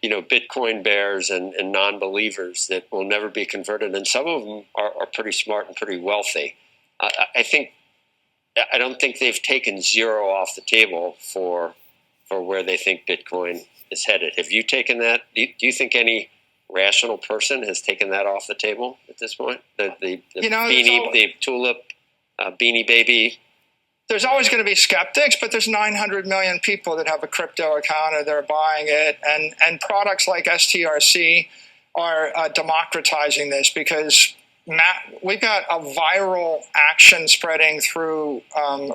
Bitcoin bears and non-believers that will never be converted, and some of them are pretty smart and pretty wealthy. I don't think they've taken zero off the table for where they think Bitcoin is headed. Have you taken that? Do you think any rational person has taken that off the table at this point? The tulip beanie baby. There's always going to be skeptics, but there's 900 million people that have a crypto account or they're buying it. And products like STRC are democratizing this because we've got a viral action spreading through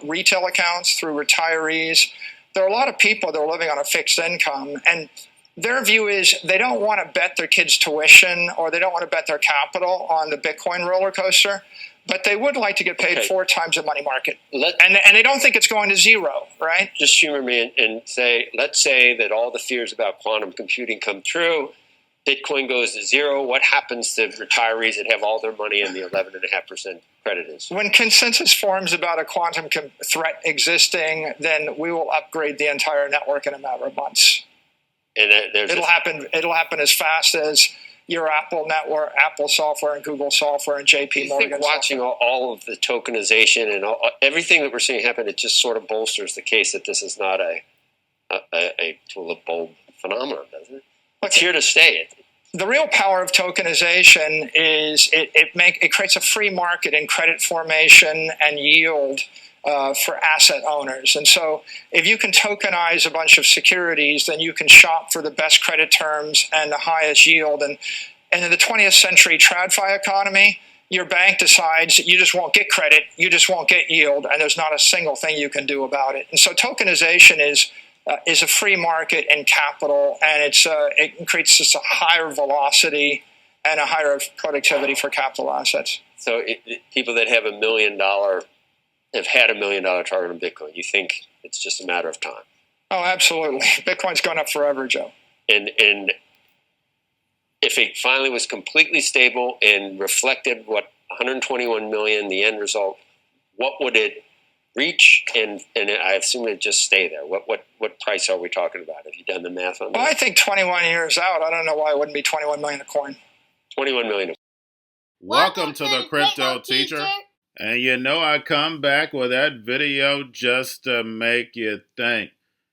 retail accounts, through retirees. There are a lot of people that are living on a fixed income, and their view is they don't want to bet their kids' tuition or they don't want to bet their capital on the Bitcoin roller coaster. But they would like to get paid 4 times the money market. And they don't think it's going to zero, right? Just humor me and let's say that all the fears about quantum computing come true. Bitcoin goes to zero. What happens to retirees that have all their money in the 11.5% credit is? When consensus forms about a quantum threat existing, then we will upgrade the entire network in a matter of months. And it'll happen as fast as your Apple network, Apple software, and Google software, and JP Morgan. I think watching all of the tokenization and everything that we're seeing happen, it just sort of bolsters the case that this is not a tulip bulb phenomenon, doesn't it? It's here to stay. The real power of tokenization is it creates a free market in credit formation and yield for asset owners. And so if you can tokenize a bunch of securities, then you can shop for the best credit terms and the highest yield. And in the 20th century TradFi economy, your bank decides that you just won't get credit, you just won't get yield, and there's not a single thing you can do about it. And so tokenization is a free market in capital, and it creates just a higher velocity and a higher productivity for capital assets. So people that have have had $1 million target on Bitcoin, you think it's just a matter of time? Oh, absolutely. Bitcoin's gone up forever, Joe. And if it finally was completely stable and reflected what 121 million, the end result, what would it reach? And I assume it'd just stay there. What price are we talking about? Have you done the math on that? Well, I think 21 years out, I don't know why it wouldn't be 21 million a coin. 21 million. Welcome to the Crypto Teacher. And I come back with that video just to make you think.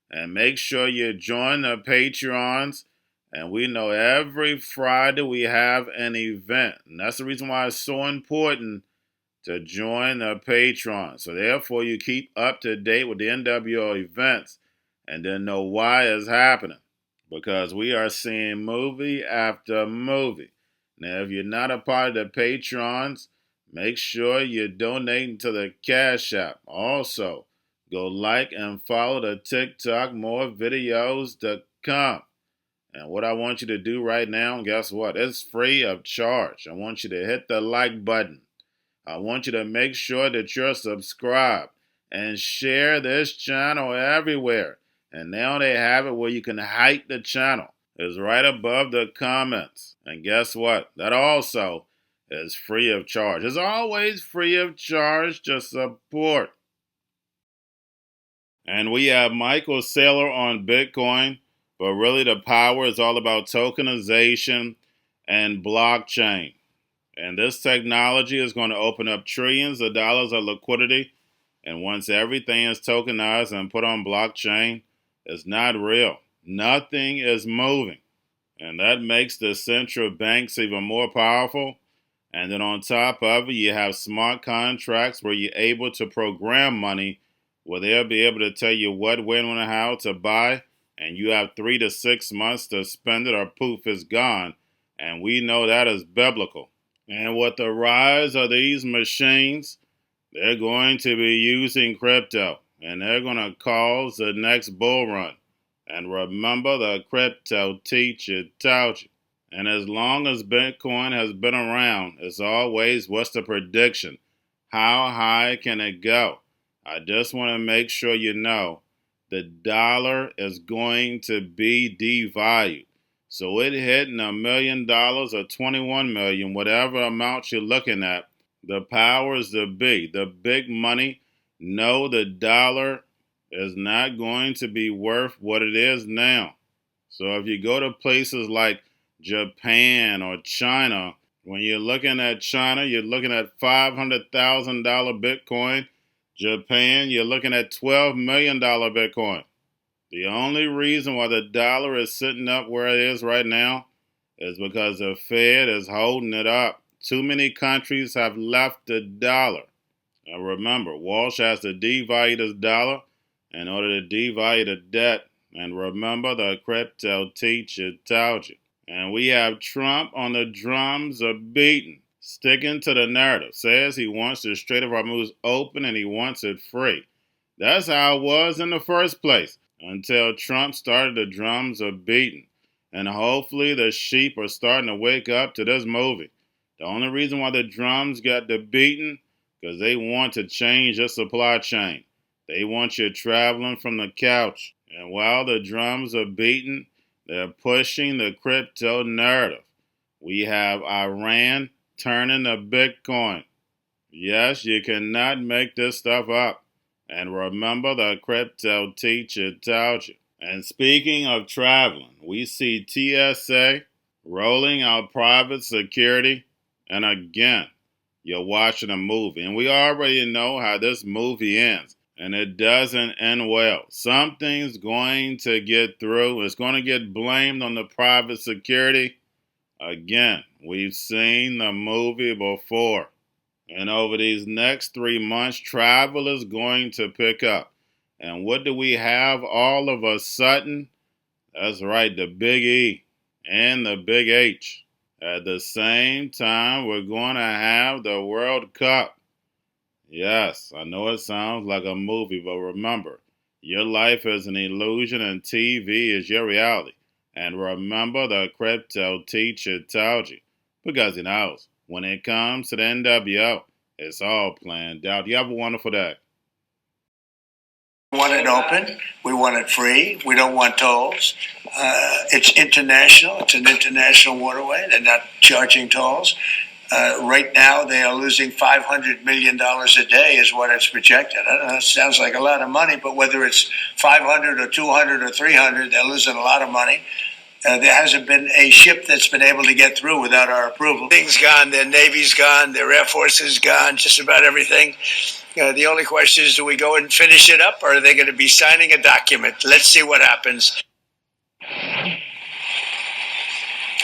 And make sure you join the Patreons. And we know every Friday we have an event. And that's the reason why it's so important to join the Patreon. So therefore you keep up to date with the NWO events and then know why it's happening. Because we are seeing movie after movie. Now if you're not a part of the Patrons, make sure you're donating to the Cash App. Also, go like and follow the TikTok. More videos to come. And what I want you to do right now, guess what? It's free of charge. I want you to hit the like button. I want you to make sure that you're subscribed and share this channel everywhere. And now they have it where you can hide the channel. It's right above the comments. And guess what? That also is free of charge. It's always free of charge to support. And we have Michael Saylor on Bitcoin, but really the power is all about tokenization and blockchain. And this technology is going to open up trillions of dollars of liquidity. And once everything is tokenized and put on blockchain, it's not real. Nothing is moving. And that makes the central banks even more powerful. And then on top of it, you have smart contracts where you're able to program money where they'll be able to tell you what, when, and how to buy. And you have 3 to 6 months to spend it or poof, it's gone. And we know that is biblical. And with the rise of these machines, they're going to be using crypto. And they're going to cause the next bull run. And remember, the Crypto Teacher taught you. And as long as Bitcoin has been around, it's always, what's the prediction? How high can it go? I just want to make sure you know the dollar is going to be devalued. So it hitting $1 million or 21 million, whatever amount you're looking at, the powers that be, the big money, know the dollar is not going to be worth what it is now. So if you go to places like Japan or China, when you're looking at China, you're looking at $500,000 Bitcoin. Japan, you're looking at $12 million Bitcoin. The only reason why the dollar is sitting up where it is right now is because the Fed is holding it up. Too many countries have left the dollar. Now remember, Walsh has to devalue this dollar in order to devalue the debt. And remember, the crypto teacher told you. And we have Trump on the drums of beating, sticking to the narrative. Says he wants the Strait of Hormuz open and he wants it free. That's how it was in the first place, until Trump started the drums of beating. And hopefully the sheep are starting to wake up to this movie. The only reason why the drums got the beating, because they want to change the supply chain. They want you traveling from the couch. And while the drums are beating, they're pushing the crypto narrative. We have Iran turning to Bitcoin. Yes, you cannot make this stuff up. And remember, the crypto teacher told you. And speaking of traveling, we see TSA rolling out private security. And again, you're watching a movie. And we already know how this movie ends. And it doesn't end well. Something's going to get through. It's going to get blamed on the private security. Again, we've seen the movie before. And over these next 3 months, travel is going to pick up. And what do we have all of a sudden? That's right, the big E and the big H. At the same time, we're going to have the World Cup. Yes, I know it sounds like a movie, but remember, your life is an illusion and TV is your reality. And remember, the crypto teacher told you, because he knows when it comes to the NWO, it's all planned out. You have a wonderful day. We want it open. We want it free. We don't want tolls. It's international. It's an international waterway. They're not charging tolls. Right now, they are losing $500 million a day is what it's projected. I don't know, it sounds like a lot of money, but whether it's 500 or 200 or 300, they're losing a lot of money. There hasn't been a ship that's been able to get through without our approval. Things gone. Their Navy's gone. Their Air Force is gone. Just about everything. The only question is, do we go and finish it up, or are they going to be signing a document? Let's see what happens.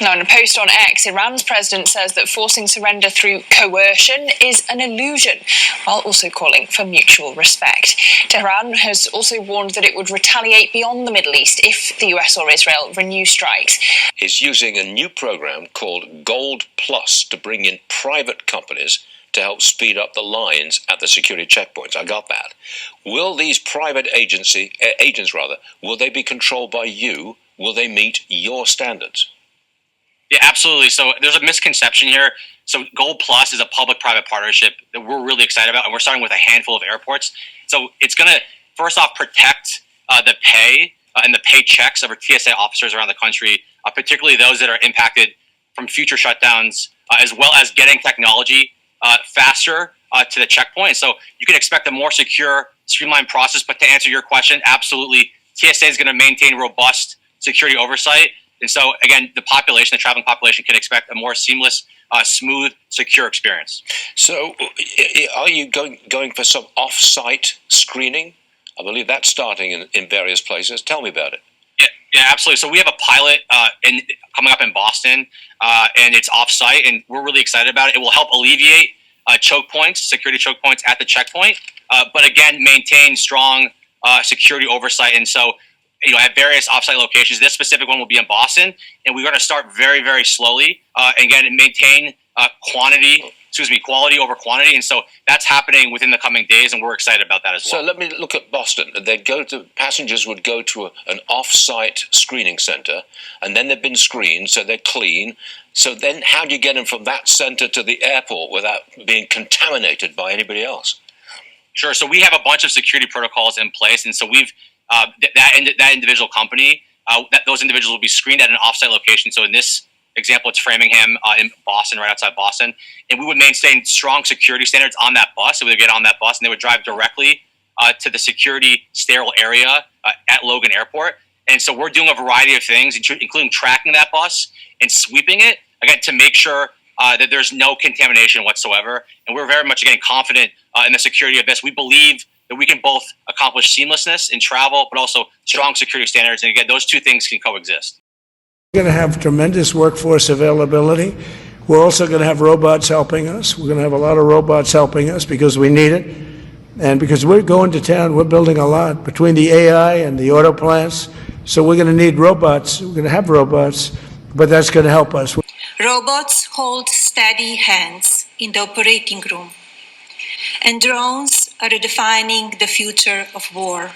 Now, in a post on X, Iran's president says that forcing surrender through coercion is an illusion, while also calling for mutual respect. Tehran has also warned that it would retaliate beyond the Middle East if the US or Israel renew strikes. Is using a new program called Gold Plus to bring in private companies to help speed up the lines at the security checkpoints. I got that. Will these private agents, will they be controlled by you? Will they meet your standards? Yeah, absolutely. So there's a misconception here. So Gold Plus is a public-private partnership that we're really excited about, and we're starting with a handful of airports. So it's going to, first off, protect the pay and the paychecks of our TSA officers around the country, particularly those that are impacted from future shutdowns, as well as getting technology faster to the checkpoint. So you can expect a more secure, streamlined process. But to answer your question, absolutely, TSA is going to maintain robust security oversight. And so, again, the traveling population can expect a more seamless, smooth, secure experience. So are you going for some off-site screening? I believe that's starting in various places. Tell me about it. Yeah, absolutely. So we have a pilot coming up in Boston, and it's off-site, and we're really excited about it. It will help alleviate choke points, security choke points at the checkpoint, but again, maintain strong security oversight. And so, at various offsite locations. This specific one will be in Boston, and we're going to start very, very slowly. Again, maintain quality over quantity, and so that's happening within the coming days, and we're excited about that as well. So let me look at Boston. Passengers would go to an off-site screening center, and then they've been screened, so they're clean. So then, how do you get them from that center to the airport without being contaminated by anybody else? Sure. So we have a bunch of security protocols in place, and so we've that individual company, those individuals will be screened at an offsite location. So in this example, it's Framingham in Boston, right outside Boston. And we would maintain strong security standards on that bus. So they would get on that bus and they would drive directly to the security sterile area at Logan Airport. And so we're doing a variety of things, including tracking that bus and sweeping it, again, to make sure that there's no contamination whatsoever. And we're very much, again, confident in the security of this. We believe that we can both accomplish seamlessness in travel, but also strong security standards. And again, those two things can coexist. We're going to have tremendous workforce availability. We're also going to have robots helping us. We're going to have a lot of robots helping us because we need it. And because we're going to town, we're building a lot between the AI and the auto plants. So we're going to need robots. We're going to have robots, but that's going to help us. Robots hold steady hands in the operating room, and drones are redefining the future of war.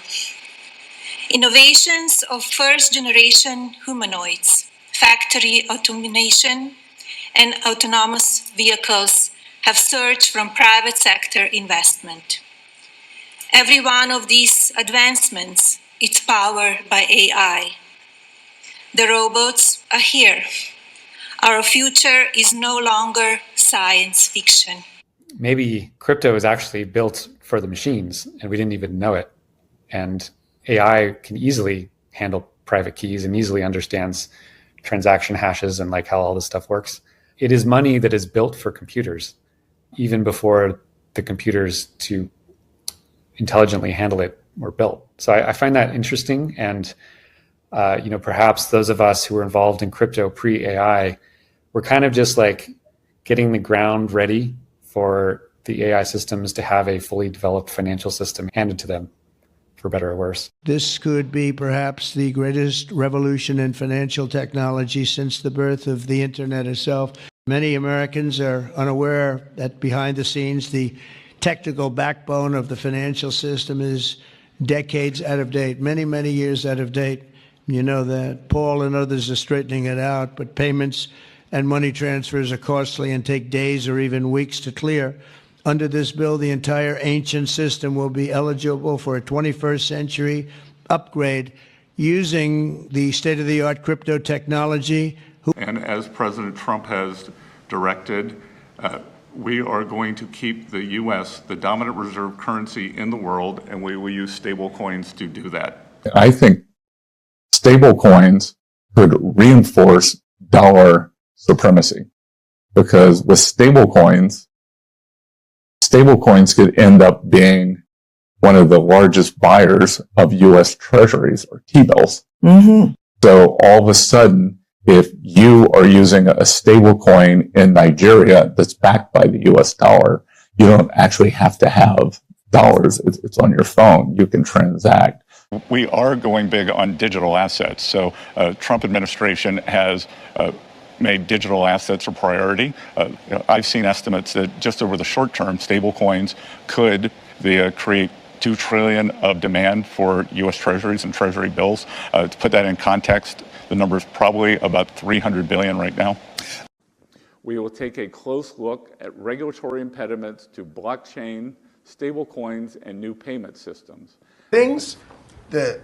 Innovations of first-generation humanoids, factory automation, and autonomous vehicles have surged from private sector investment. Every one of these advancements is powered by AI. The robots are here. Our future is no longer science fiction. Maybe crypto is actually built for the machines and we didn't even know it. And AI can easily handle private keys and easily understands transaction hashes and like how all this stuff works. It is money that is built for computers, even before the computers to intelligently handle it were built. So I find that interesting. And perhaps those of us who were involved in crypto pre-AI were kind of just like getting the ground ready for the AI systems to have a fully developed financial system handed to them, for better or worse. This could be perhaps the greatest revolution in financial technology since the birth of the internet itself. Many Americans are unaware that behind the scenes, the technical backbone of the financial system is decades out of date, many, many years out of date. You know that. Paul and others are straightening it out, but payments and money transfers are costly and take days or even weeks to clear. Under this bill, the entire ancient system will be eligible for a 21st century upgrade using the state-of-the-art crypto technology. And as President Trump has directed, we are going to keep the U.S. the dominant reserve currency in the world, and we will use stable coins to do that. I think stable coins could reinforce dollar supremacy, because with stable coins could end up being one of the largest buyers of U.S. treasuries or T-bills. Mm-hmm. So all of a sudden, if you are using a stable coin in Nigeria that's backed by the U.S. dollar, you don't actually have to have dollars. It's on your phone. You can transact. We are going big on digital assets. So Trump administration has made digital assets a priority. I've seen estimates that just over the short term, stable coins could create $2 trillion of demand for U.S. treasuries and treasury bills. To put that in context, the number is probably about $300 billion right now. We will take a close look at regulatory impediments to blockchain, stable coins, and new payment systems. The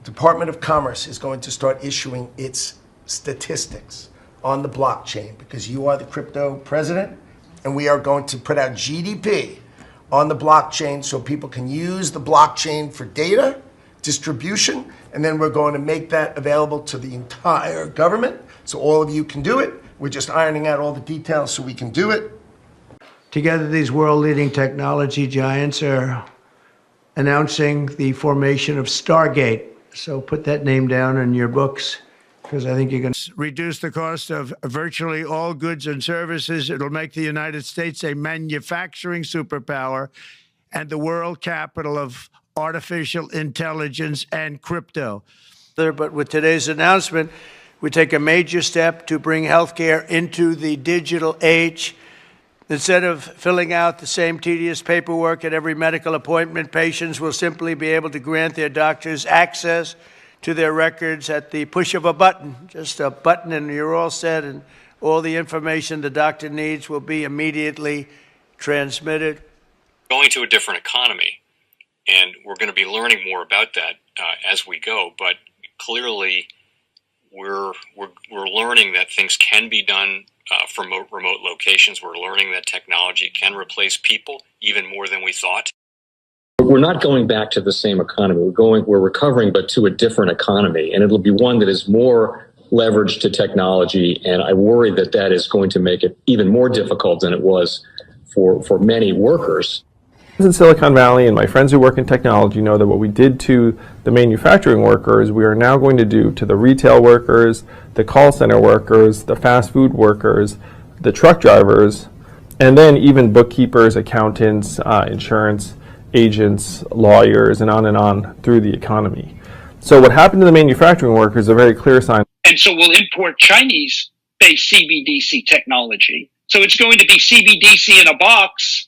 Department of Commerce is going to start issuing its statistics on the blockchain because you are the crypto president, and we are going to put out GDP on the blockchain so people can use the blockchain for data distribution, and then we're going to make that available to the entire government so all of you can do it. We're just ironing out all the details so we can do it. Together, these world-leading technology giants are announcing the formation of Stargate. So put that name down in your books, because I think you're going to reduce the cost of virtually all goods and services. It'll make the United States a manufacturing superpower and the world capital of artificial intelligence and crypto. But with today's announcement, we take a major step to bring healthcare into the digital age. Instead of filling out the same tedious paperwork at every medical appointment, patients will simply be able to grant their doctors access to their records at the push of a button. Just a button and you're all set, and all the information the doctor needs will be immediately transmitted. Going to a different economy, and we're going to be learning more about that as we go. But clearly, we're learning that things can be done from remote locations. We're learning that technology can replace people even more than we thought. We're we're not going back to the same economy. We're recovering, but to a different economy, and it'll be one that is more leveraged to technology. And I worry that that is going to make it even more difficult than it was for many workers. In Silicon Valley, and my friends who work in technology know that what we did to the manufacturing workers, we are now going to do to the retail workers, the call center workers, the fast food workers, the truck drivers, and then even bookkeepers, accountants, insurance agents, lawyers, and on through the economy. So what happened to the manufacturing workers is a very clear sign. And so we'll import Chinese-based CBDC technology. So it's going to be CBDC in a box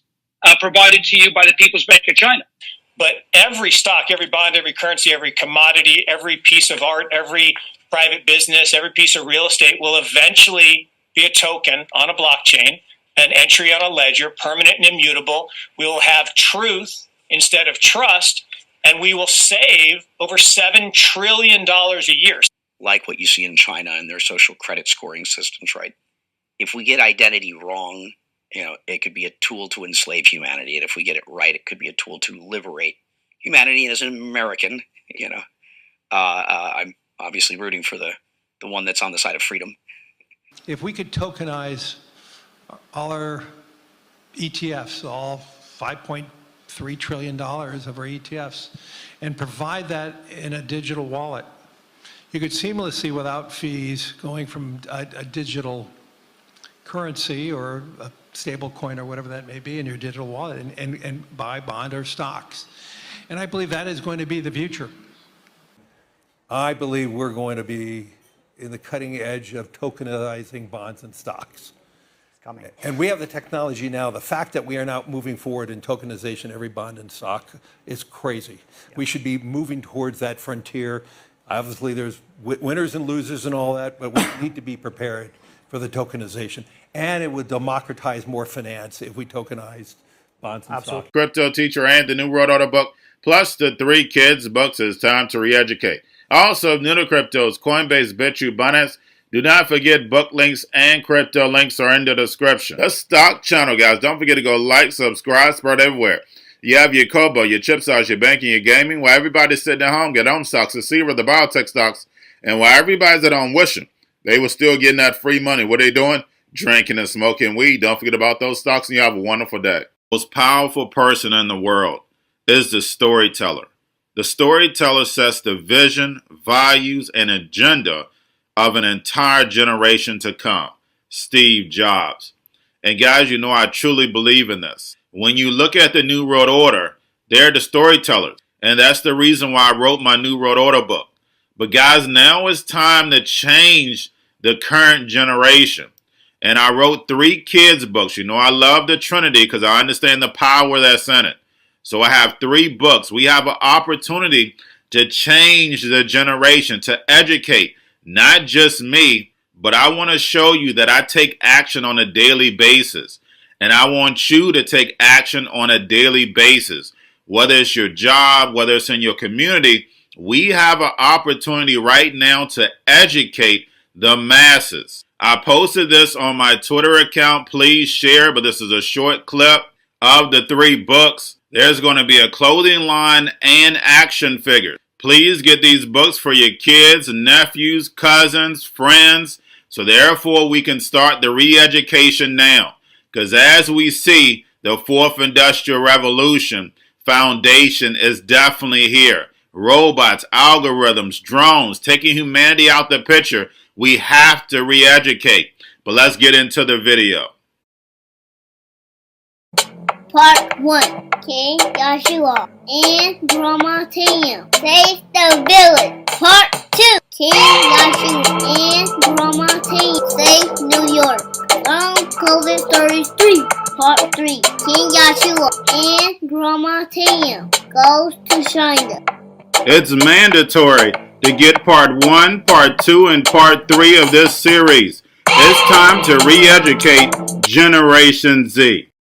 provided to you by the People's Bank of China. But every stock, every bond, every currency, every commodity, every piece of art, every private business, every piece of real estate will eventually be a token on a blockchain, an entry on a ledger, permanent and immutable. We will have truth instead of trust, and we will save over $7 trillion a year. Like what you see in China and their social credit scoring systems, right? If we get identity wrong, it could be a tool to enslave humanity. And if we get it right, it could be a tool to liberate humanity. And as an American, I'm obviously rooting for the one that's on the side of freedom. If we could tokenize all our ETFs, all $5.3 trillion of our ETFs, and provide that in a digital wallet, you could seamlessly, without fees, going from a digital currency or a stable coin or whatever that may be in your digital wallet and buy bond or stocks. And I believe that is going to be the future. I believe we're going to be in the cutting edge of tokenizing bonds and stocks. It's coming. And we have the technology now. The fact that we are now moving forward in tokenization, every bond and stock, is crazy. Yeah. We should be moving towards that frontier. Obviously, there's winners and losers and all that, but we need to be prepared for the tokenization. And it would democratize more finance if we tokenized bonds and stocks. Cryptoteacher and the New World Order book, plus the 3 kids books. It's time to re-educate. Also, new to cryptos, Coinbase, Bitrue, Binance. Do not forget book links and crypto links are in the description. The stock channel, guys. Don't forget to go like, subscribe, spread everywhere. You have your Kobo, your chip stocks, your banking, your gaming. While everybody's sitting at home, get home stocks, the Seaver, the biotech stocks. And while everybody's at home wishing they were still getting that free money, what are they doing? Drinking and smoking weed. Don't forget about those stocks, and you have a wonderful day. The most powerful person in the world is the storyteller. The storyteller sets the vision, values, and agenda of an entire generation to come. Steve Jobs. And guys, I truly believe in this. When you look at the New World Order, they're the storytellers. And that's the reason why I wrote my New World Order book. But guys, now it's time to change the current generation. And I wrote 3 kids books. I love the Trinity because I understand the power that's in it. So I have 3 books. We have an opportunity to change the generation, to educate, not just me, but I want to show you that I take action on a daily basis. And I want you to take action on a daily basis. Whether it's your job, whether it's in your community, we have an opportunity right now to educate the masses. I posted this on my Twitter account. Please share, but this is a short clip of the 3 books. There's going to be a clothing line and action figures. Please get these books for your kids, nephews, cousins, friends, so therefore we can start the re-education now. Because as we see, the 4th Industrial Revolution foundation is definitely here. Robots, algorithms, drones, taking humanity out the picture. We have to re-educate. But let's get into the video. Part 1. King Joshua and Grandma Tam save the village. Part 2. King Joshua and Grandma Tam save New York from COVID stories 3. Part 3. King Joshua and Grandma Tam goes to China. It's mandatory to get part 1, part 2, and part 3 of this series. It's time to re-educate Generation Z.